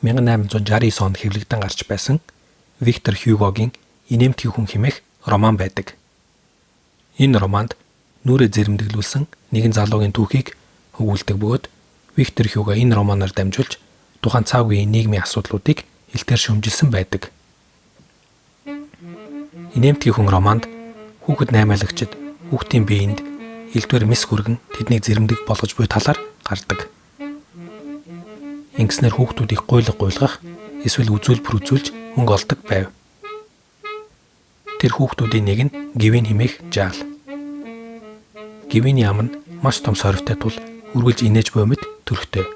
1869 онд хэвлэгдэн гарч байсан Виктор Хьюгогийн Инээмтгий хүн хэмээх роман байдаг. Энэ романд нүрээ зэрэмдэглүүлсэн нэгэн залуугийн түүхийг өгүүлдэг бөгөөд Виктор Хьюго энэ романаар дамжуулж тухайн цаг үеийн нийгмийн асуудлуудыг илтээр шөмжилсөн байдаг. Инээмтгий хүн романд хүүхэд наймаалагчид хүүхдийн биеинд элдвэр мис хүргэн тэднийг зэрэмдэг болгож буй талаар гардаг. Ингэснээр хүүхдүүдийг гуйлгах эсвэл үзүүлбэр үзүүлж мөнгө олдог байв. Тэр хүүхдүүдийн нэг нь Гвин хэмээх жаал. Гвиний ам нь маш том сорвтой тул үргэлж инээж буй мэт төрхтэй.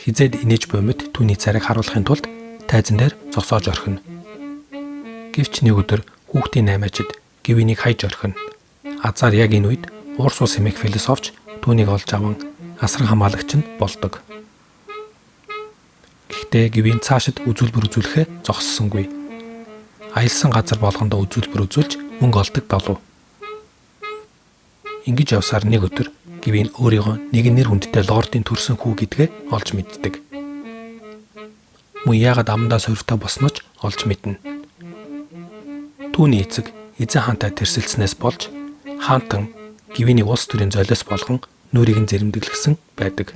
Хизээд инээж буй мэт түүний царайг харуулахын тулд тайзан дээр зогсоож орхино. Гэвч нэг өдөр хүүхдийн наймаачид Гвинийг хайж орхино. Азар яг энэ үед Урсус хэмээх философч түүнийг олж аван асран хамгаалагч нь болдог. Гэхдээ Гвин цаашид үзүүлбэр үзүүлэхээ зогссонгүй. Аялсан газар болгондоо үзүүлбэр үзүүлж мөнгө олдог болов. Ингэж явсаар нэг өдөр Гвин өөрийгөө нэг нэр хүндтэй лордын төрсөн хүү гэдгээ олж мэддэг. Мөн яагаад амандаа сорвтой босноо ч олж мэднэ. Түүний эцэг эзэн хаантай тэрсэлснээс болж хаантан Гвинийг улс төрийн золиос болгон нүрийг нь зэрэмдэглэсэн байдаг.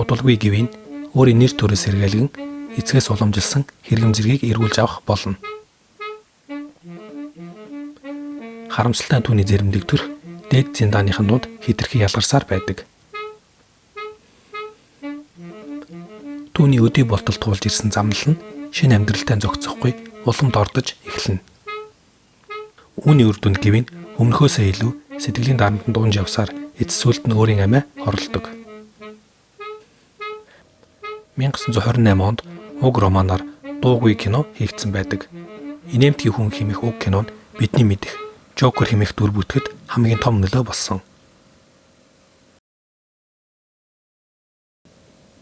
Удалгүй Гвин өөрийн нэр төрөөс сэргээлгэн эцгээс уламжилсан хэрэгэм зэргийг эргүүлж авах болно. Харамсалтай түүний зэрэмдэг төрх дээд зинданыхын дунд хэтэрхий ялгарсаар байдаг. Түүний өдий болтол туулж ирсэн замнал нь шинэ амьдралтай зохицохгүй уламд ордож эхэлнэ. Үүний үр дүнд Гвин өмнөхөөсөө илүү сэтгэлийн дарамтанд унж явсаар эцэс сүлд нь өөрийн амиа хорлдог. 1928 онд уг романаар дуугүй кино хийгдсэн байдаг. Инээмтгий хүн хэмээх уг кинонд бидний мэдэх Жокер хэмээх дүр бүтгэд хамгийн том нөлөө болсон.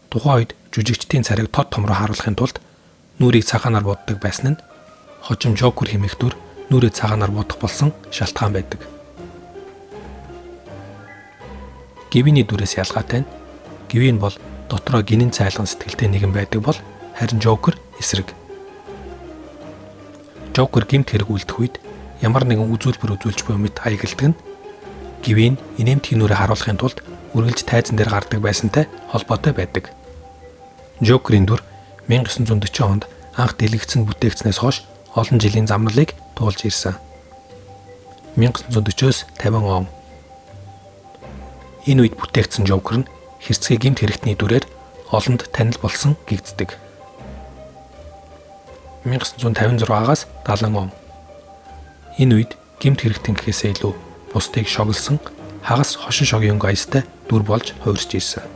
Тухайн үед жүжигчдийн царайг тод том руу харуулахын тулд нүрийг цагаанаар буддаг байсан нь хожим Жокер хэмээх дүр нүрээ цагаанаар будах болсон шалтгаан байдаг. Гвиний дүрээс ялгаатай нь Гвин бол дотроо гинэн цайлган сэтгэлтэй нэгэн байдаг бол харин Жокер эсрэг. Жокер гэмт хэрэг үлдэх үед ямар нэгэн үзүүлбэр үзүүлж буй мэт хаягддаг нь Гвин инээмтгий нүрээ харуулахын тулд үргэлж тайзан дээр гардаг байсантай холбоотой байдаг. Жокерийн дүр 1940 онд анх дэлгэгдсэн бүтээгдснээс хойш олон жилийн замналыг туулж ирсэн. 1940-оос 50 он. Энэ үед бүтээгдсэн Жокер нь хэрцгий гэмт хэрэгтний дүрээр олонд танил болсон гэгддэг. 1956-аас 70 он. Энэ үед гэмт хэрэгтэн гэхээсээ илүү бусдыг шоглосон хагас хошин шогийн аястай дүр болж хувирч ирсэн.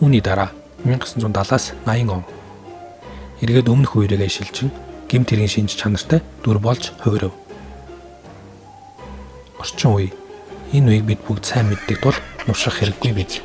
Үүний дараа 1970-аас 80 он. Эргээд өмнөх үеэрээ шилжин гэмт хэргийн шинж чанартай дүр болж хувирв. Орчин үе. Энэ үеийг бид бүгд сайн мэддэг тул нурших хэрэггүй биз.